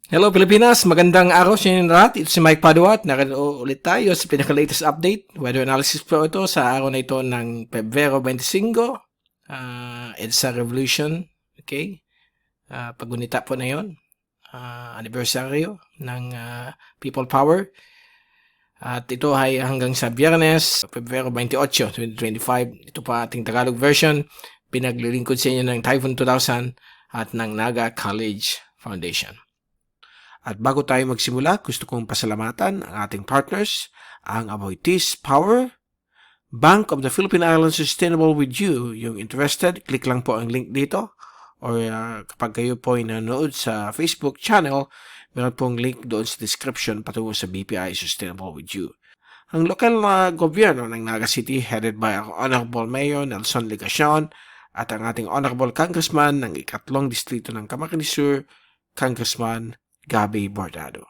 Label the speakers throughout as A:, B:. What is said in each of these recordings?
A: Hello Pilipinas, magandang araw sa inyo lahat. Ito si Mike Padua at narito ulit tayo sa pinaka-latest update. Weather analysis po ito sa araw na ito ng Pebrero 25. EDSA Revolution. Okay? Paggunita po na yun. Anibersaryo ng People Power. At ito ay hanggang sa Biyernes, Pebrero 28, 2025. Ito pa ating Tagalog version. Pinaglilingkod sa inyo ng Typhoon 2000 at ng Naga College Foundation. At bago tayo magsimula, gusto kong pasalamatan ang ating partners, ang Aboitiz Power, Bank of the Philippine Islands Sustainable with You. Yung interested, click lang po ang link dito. Or kapag kayo po ay nanonood sa Facebook channel, meron pong link doon sa description patungo sa BPI Sustainable with You. Ang lokal na gobyerno ng Naga City, headed by our Honorable Mayor Nelson Legacion at ang ating Honorable Congressman ng ikatlong distrito ng Camarines Sur, Congressman Gabby Bordado.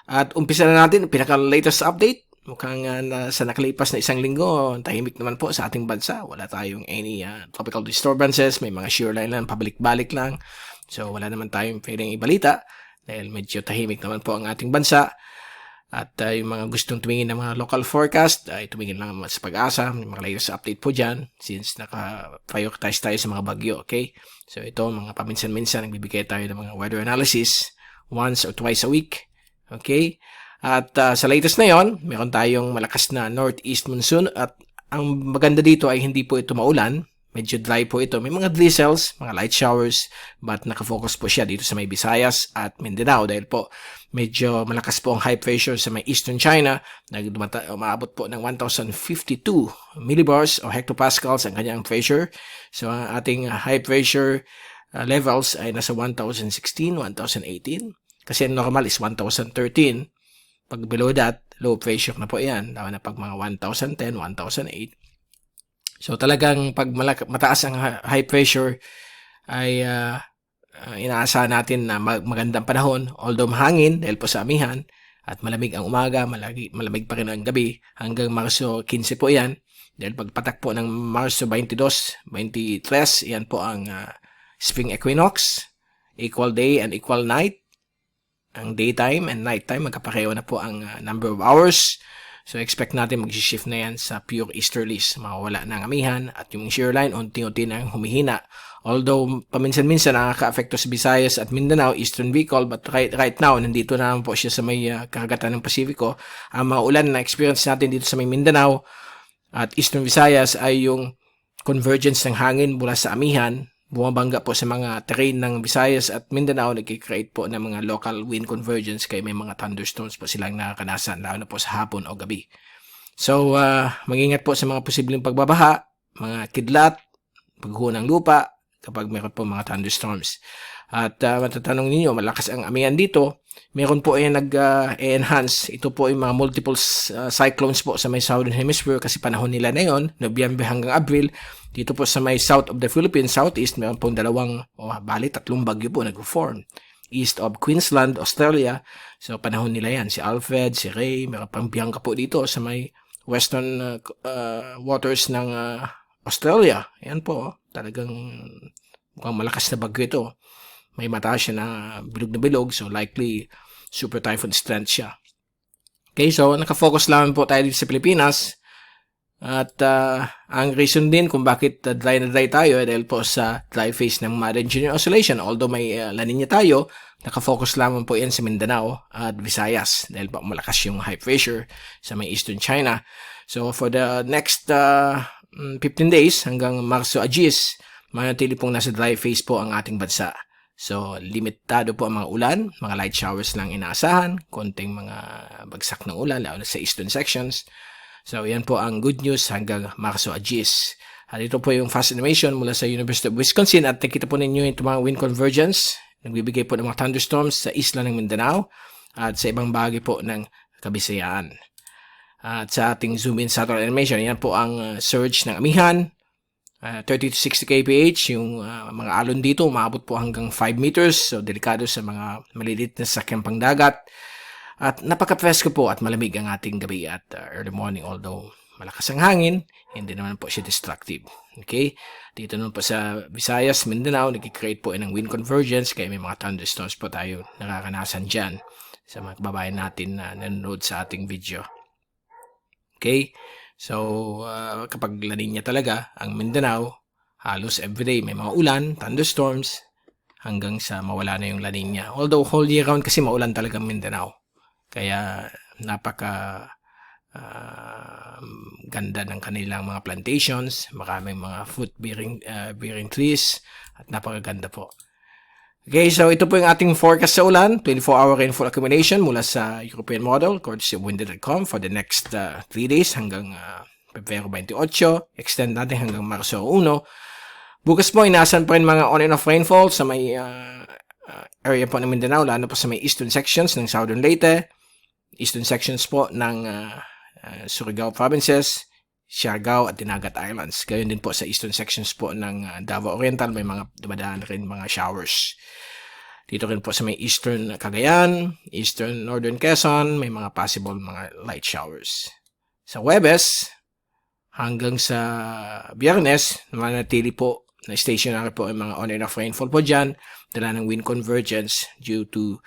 A: At umpisa na natin ang pinaka-latest update. Mukhang sa nakalipas na isang linggo, tahimik naman po sa ating bansa. Wala tayong any tropical disturbances. May mga shear line lang, pabalik-balik lang. So wala naman tayong pwedeng ibalita dahil medyo tahimik naman po ang ating bansa. At yung mga gustong tumingin ng mga local forecast, ay tumingin lang sa Pag-asa. May mga latest update po dyan since naka-prioritize tayo sa mga bagyo. Okay? So ito, mga paminsan-minsan, nagbibigay tayo ng mga weather analysis once or twice a week. Okay? At sa latest na yon, meron tayong malakas na northeast monsoon at ang maganda dito ay hindi po ito maulan. Medyo dry po ito. May mga drizzles, mga light showers, but nakafocus po siya dito sa may Visayas at Mindanao dahil po medyo malakas po ang high pressure sa may eastern China. Umaabot po ng 1,052 millibars o hectopascals ang kanyang pressure. So ang ating high pressure levels ay nasa 1,016, 1,018. Kasi normal is 1,013. Pag below that, low pressure na po yan. Lalo na pag mga 1,010, 1,008. So talagang pag mataas ang high pressure ay inaasahan natin na magandang panahon, although mahangin dahil po sa amihan at malamig ang umaga, malamig pa rin ang gabi hanggang Marso 15 po yan. Dahil pagpatak po ng Marso 22, 23, yan po ang spring equinox, equal day and equal night. Ang daytime and nighttime, magkapareho na po ang number of hours. So, expect natin mag-shift na yan sa pure easterlies. Mawawala na ang amihan at yung shear line unti-unti na humihina. Although, paminsan-minsan nakaka-affecto sa Visayas at Mindanao, Eastern Bicol, but right now, nandito na po siya sa may karagatan ng Pasifiko. Ang mga ulan na experience natin dito sa may Mindanao at Eastern Visayas ay yung convergence ng hangin mula sa amihan. Bumabangga po sa mga terrain ng Visayas at Mindanao, nag-create po ng mga local wind convergence kaya may mga thunderstorms po silang nakakanasan, lalo na po sa hapon o gabi. So, mag-ingat po sa mga posibleng pagbabaha, mga kidlat, pagguho ng lupa, kapag meron po mga thunderstorms. At matatanong ninyo, malakas ang amihan dito, meron po ay nag-enhance. Ito po ay mga multiple cyclones po sa may Southern Hemisphere kasi panahon nila na yon, Nobyembre hanggang Abril. Dito po sa may south of the Philippines, southeast, meron pong tatlong bagyo po nag-form. East of Queensland, Australia. So panahon nila yan. Si Alfred, si Ray, meron pang Bianca po dito sa may western waters ng Australia. Yan po, talagang mukhang malakas na bagyo ito. May mataas siya na bilog, so likely super typhoon strength siya. Okay, so nakafocus lang po tayo dito sa Pilipinas. At ang reason din kung bakit dry na dry tayo dahil po sa dry phase ng Modern Junior Oscillation. Although may La Nina tayo, nakafocus lamang po yan sa Mindanao at Visayas dahil po malakas yung high pressure sa may eastern China. So for the next 15 days hanggang Marso Agis, manatili pong nasa dry phase po ang ating bansa. So limitado po ang mga ulan, mga light showers lang inaasahan, konting mga bagsak ng ulan lalo na sa eastern sections. So, yan po ang good news hanggang Marso Agis. At ito po yung fast animation mula sa University of Wisconsin at nakita po ninyo yung mga wind convergence. Nagbibigay po ng mga thunderstorms sa isla ng Mindanao at sa ibang bahagi po ng Kabisayaan. At sa ating zoom in satellite animation, yan po ang surge ng amihan. 30 to 60 kph, yung mga alon dito, umabot po hanggang 5 meters. So, delikado sa mga maliliit na sakyang pangdagat. At napaka-presko po at malamig ang ating gabi at early morning, although malakas ang hangin, hindi naman po siya destructive. Okay? Dito naman po sa Visayas, Mindanao, nag-create po ng wind convergence, kaya may mga thunderstorms po tayo nakakanasan dyan sa mga kababayan natin na nanonood sa ating video. Okay? So, kapag La Nina talaga, ang Mindanao, halos everyday may mga ulan, thunderstorms, hanggang sa mawala na yung La Nina. Although, whole year round kasi maulan talaga Mindanao. Kaya, napaka ganda ng kanilang mga plantations, maraming mga fruit-bearing trees, at napakaganda po. Okay, so ito po yung ating forecast sa ulan, 24-hour rainfall accumulation mula sa European model, courtesy of Windy.com for the next 3 days hanggang Pebrero 28, extend natin hanggang Marso 1. Bukas po, inaasahan pa rin mga on and off rainfall sa may area po ng Mindanao, lalo po sa may eastern sections ng Southern Leyte, eastern sections po ng Surigao provinces, Siargao at Dinagat Islands. Gayon din po sa eastern sections po ng Davao Oriental, may mga dumadaan rin mga showers. Dito rin po sa may eastern Cagayan, eastern northern Quezon, may mga possible mga light showers. Sa Huwebes hanggang sa Biyernes, manatili po na stationary po ang mga on and off rainfall po dyan, dala ng wind convergence due to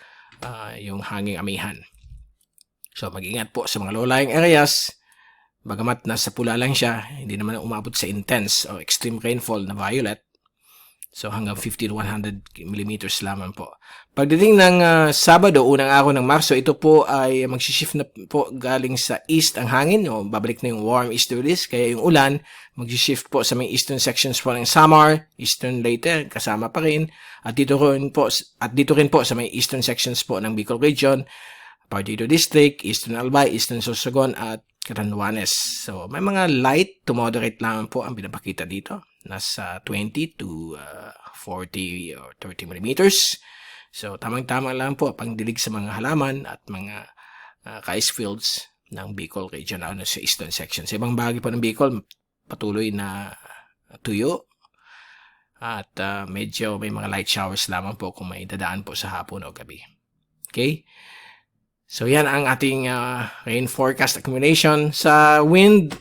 A: yung hanging amihan. So, mag-ingat po sa mga low-lying areas. Bagamat nasa pula lang siya, hindi naman umabot sa intense o extreme rainfall na violet. So, hanggang 50 to 100 millimeters lamang po. Pagdating ng Sabado, unang araw ng Marso, ito po ay magsishift na po galing sa east ang hangin. O, babalik na yung warm easterlies. Kaya yung ulan, magsishift po sa may eastern sections po ng Samar, eastern Leyte, kasama pa rin. At dito rin po sa may eastern sections po ng Bicol Region, Partido District, Eastern Albay, Eastern Sorsogon, at Catanduanes. So, may mga light to moderate lang po ang pinapakita dito. Nasa 20 to 40 or 30 millimeters. So, tamang-tama lang po pangdilig sa mga halaman at mga ice fields ng Bicol Region sa eastern section. Sa ibang bahagi po ng Bicol, patuloy na tuyo. At medyo may mga light showers lamang po kung may dadaan po sa hapon o gabi. Okay? So, yan ang ating rain forecast accumulation. Sa wind,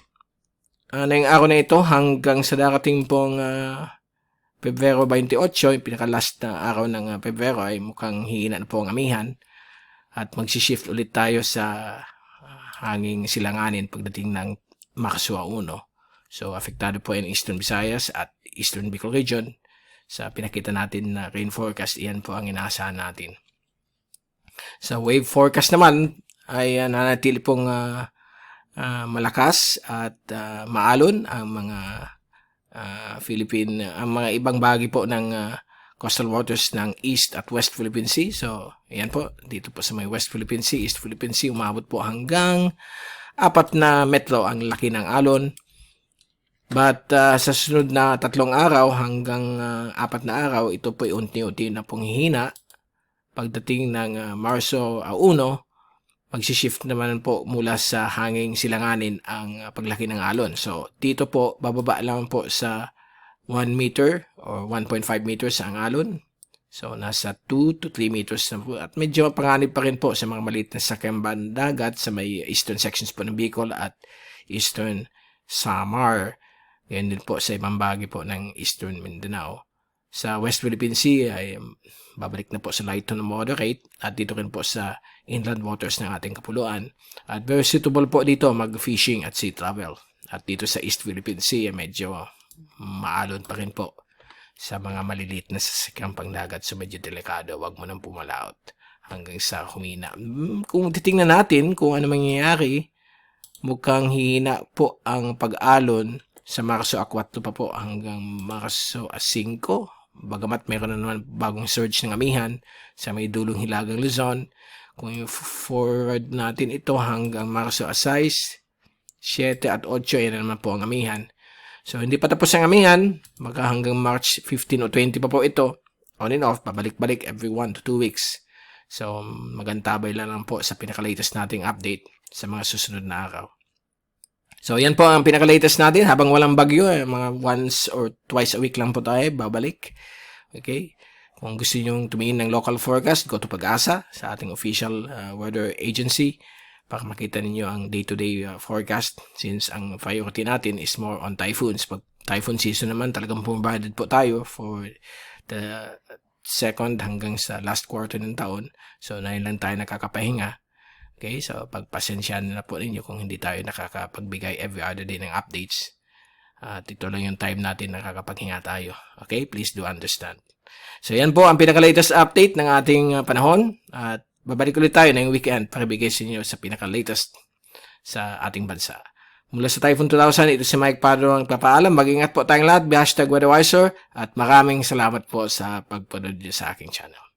A: ngayong araw na ito hanggang sa darating pong Pebrero 28, yung pinaka-last na araw ng Pebrero ay mukhang hihina na po ang amihan. At magsishift ulit tayo sa hanging silanganin pagdating ng Marso 1. So, apektado po yung Eastern Visayas at Eastern Bicol Region. Sa pinakita natin na rain forecast, iyan po ang inaasahan natin. Sa wave forecast naman ay nanatili pong malakas at maalon ang mga ang mga ibang bahagi po ng coastal waters ng East at West Philippine Sea. So, ayan po, dito po sa may West Philippine Sea, East Philippine Sea, umabot po hanggang 4 na metro ang laki ng alon. But sa sunod na 3 araw hanggang 4 na araw, ito po ay unti-unti na pong hihina. Pagdating ng Marso 1, magsishift naman po mula sa hanging silanganin ang paglaki ng alon. So, dito po, bababa lang po sa 1 meter or 1.5 meters ang alon. So, nasa 2 to 3 meters na po. At medyo panganib pa rin po sa mga maliit na sakyang dagat sa may eastern sections po ng Bicol at eastern Samar. Ganyan din po sa ibang bahagi po ng eastern Mindanao. Sa West Philippine Sea ay babalik na po sa light to moderate at dito rin po sa inland waters ng ating kapuluan. At very suitable po dito mag-fishing at sea travel. At dito sa East Philippine Sea ay medyo maalon pa rin po sa mga maliliit na sasakyang pangdagat. So medyo delikado, wag mo nang pumalaot hanggang sa humina. Kung titingnan natin kung ano mangyayari, mukhang hihina po ang pag-alon sa Marso 4 pa po hanggang Marso 5. Bagamat mayroon na naman bagong surge ng amihan sa may dulong Hilagang Luzon. Kung forward natin ito hanggang Marso 6, 7 at 8, yan na naman po ang amihan. So, hindi pa tapos ang amihan. Hanggang March 15 o 20 pa po ito. On and off, pabalik-balik every 1 to 2 weeks. So, magantabay lang po sa pinaka-latest nating update sa mga susunod na araw. So, yan po ang pinaka-latest natin. Habang walang bagyo, mga once or twice a week lang po tayo babalik. Okay? Kung gusto nyo tumingin ng local forecast, go to Pag-asa sa ating official weather agency. para makita ninyo ang day-to-day forecast, since ang priority natin is more on typhoons. Pag typhoon season naman, talagang pumabahdad po tayo for the second hanggang sa last quarter ng taon. So, na lang tayo nakakapahinga. Okay, so pagpasensyahan na po ninyo kung hindi tayo nakakapagbigay every other day ng updates. At ito lang yung time natin nakakapaghinga tayo. Okay, please do understand. So, yan po ang pinaka-latest update ng ating panahon. At babalik ulit tayo na yung weekend para bigay sa inyo sa pinaka-latest sa ating bansa. Mula sa Typhoon 2000, ito si Mike Padro ang papaalam. Mag-ingat po tayong lahat. #WeatherWiser. At maraming salamat po sa pagpunod sa aking channel.